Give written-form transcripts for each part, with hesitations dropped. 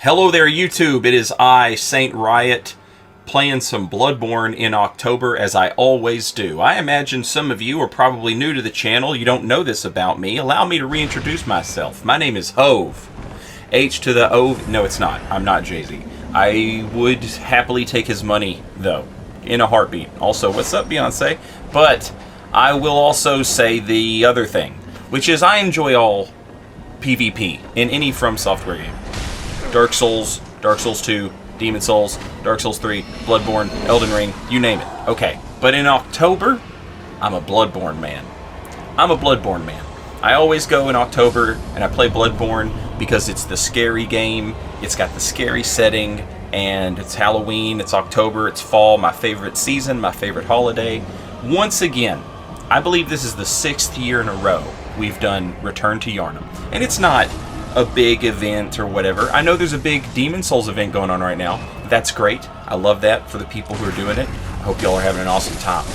Hello there, YouTube. It is I, Saint Riot, playing some Bloodborne in October, as I always do. I imagine some of you are probably new to the channel. You don't know this about me. Allow me to reintroduce myself. My name is Hove. H to the O. No, it's not. I'm not Jay-Z. I would happily take his money, though, in a heartbeat. Also, what's up, Beyonce? But I will also say the other thing, which is I enjoy all PvP in any From Software game. Dark Souls, Dark Souls 2, Demon Souls, Dark Souls 3, Bloodborne, Elden Ring, you name it. Okay, but in October, I'm a Bloodborne man. I'm a Bloodborne man. I always go in October and I play Bloodborne because it's the scary game, it's got the scary setting, and it's Halloween, it's October, it's fall, my favorite season, my favorite holiday. Once again, I believe this is the 6th year in a row we've done Return to Yharnam. And it's not a big event or whatever. I know there's a big Demon Souls event going on right now. That's great. I love that for the people who are doing it. I hope y'all are having an awesome time.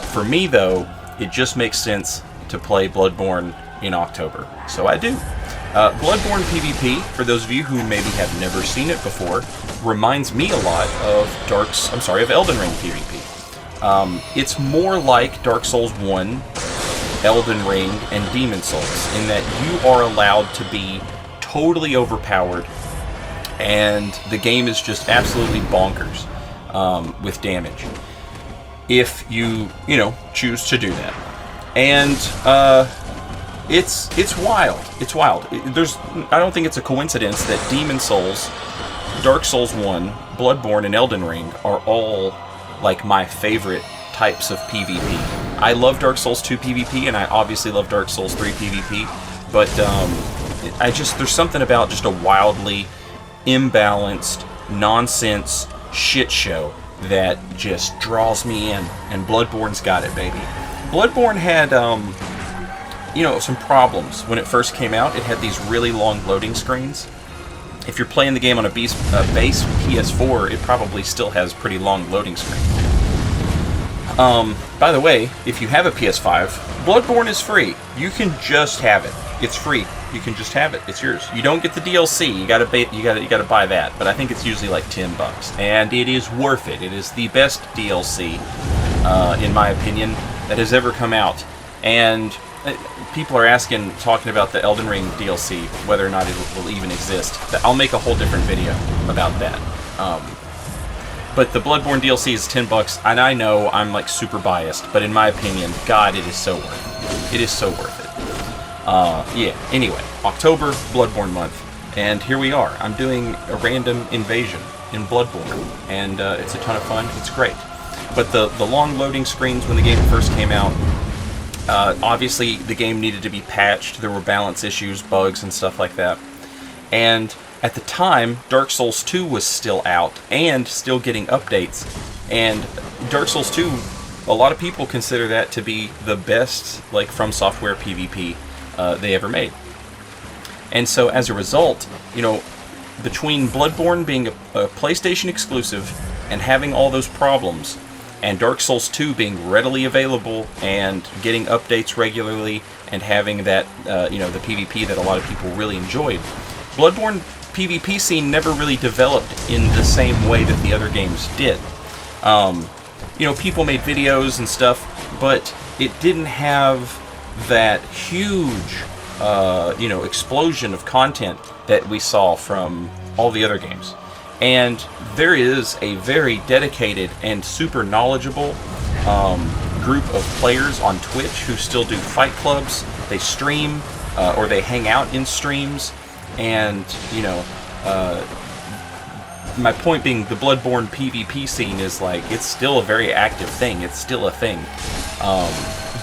For me, though, it just makes sense to play Bloodborne in October. So I do. Bloodborne PvP, for those of you who maybe have never seen it before, reminds me a lot of Elden Ring PvP. It's more like Dark Souls 1, Elden Ring, and Demon Souls, in that you are allowed to be totally overpowered, and the game is just absolutely bonkers with damage if you choose to do that. And it's wild. It's wild. I don't think it's a coincidence that Demon Souls, Dark Souls 1, Bloodborne, and Elden Ring are all like my favorite types of PvP. I love Dark Souls 2 PvP, and I obviously love Dark Souls 3 PvP, but there's something about just a wildly imbalanced, nonsense shit show that just draws me in, and Bloodborne's got it, baby. Bloodborne had, some problems when it first came out. It had these really long loading screens. If you're playing the game on a base PS4, it probably still has pretty long loading screens. By the way, if you have a PS5, Bloodborne is free. You can just have it. It's free. You can just have it. It's yours. You don't get the DLC. You gotta buy that. But I think it's usually like $10, and it is worth it. It is the best DLC, in my opinion, that has ever come out. And people are talking about the Elden Ring DLC, whether or not it will even exist. I'll make a whole different video about that. But the Bloodborne DLC is $10, and I know I'm like super biased, but in my opinion, God, it is so worth it. It is so worth it. Yeah, anyway, October, Bloodborne month, and here we are. I'm doing a random invasion in Bloodborne, and it's a ton of fun. It's great. But the long loading screens when the game first came out, obviously the game needed to be patched. There were balance issues, bugs, and stuff like that. And at the time, Dark Souls 2 was still out and still getting updates. And Dark Souls 2, a lot of people consider that to be the best From Software PvP they ever made. And so as a result, between Bloodborne being a PlayStation exclusive and having all those problems, and Dark Souls 2 being readily available and getting updates regularly and having that, the PvP that a lot of people really enjoyed, Bloodborne PvP scene never really developed in the same way that the other games did. People made videos and stuff, but it didn't have that huge, explosion of content that we saw from all the other games. And there is a very dedicated and super knowledgeable group of players on Twitch who still do fight clubs. They stream, or they hang out in streams. And, my point being, the Bloodborne PvP scene is it's still a very active thing. It's still a thing.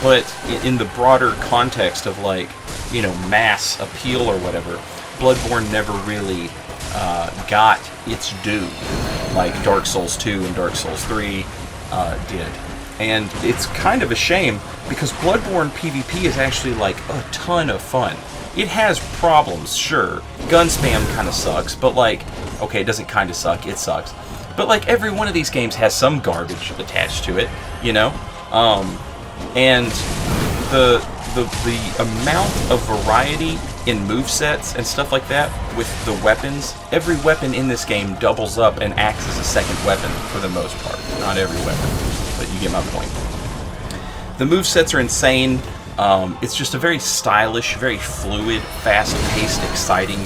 But in the broader context of mass appeal or whatever, Bloodborne never really got its due like Dark Souls 2 and Dark Souls 3 did. And it's kind of a shame, because Bloodborne PvP is actually a ton of fun. It has problems, sure. Gun spam kind of sucks, but okay, it doesn't kind of suck, it sucks. But every one of these games has some garbage attached to it, And the amount of variety in movesets and stuff like that, with the weapons, every weapon in this game doubles up and acts as a second weapon for the most part. Not every weapon, but you get my point. The movesets are insane. It's just a very stylish, very fluid, fast-paced, exciting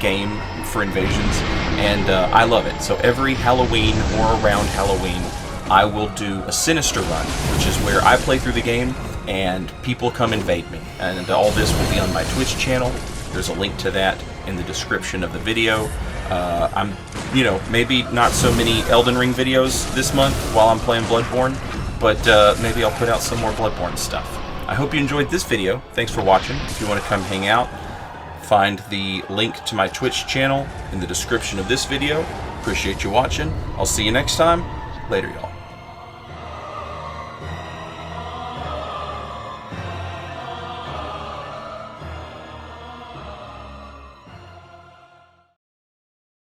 game for invasions, and I love it. So every Halloween or around Halloween, I will do a Sinister run, which is where I play through the game and people come invade me. And all this will be on my Twitch channel. There's a link to that in the description of the video. I'm, maybe not so many Elden Ring videos this month while I'm playing Bloodborne, but maybe I'll put out some more Bloodborne stuff. I hope you enjoyed this video. Thanks for watching. If you want to come hang out, find the link to my Twitch channel in the description of this video. Appreciate you watching. I'll see you next time. Later, y'all.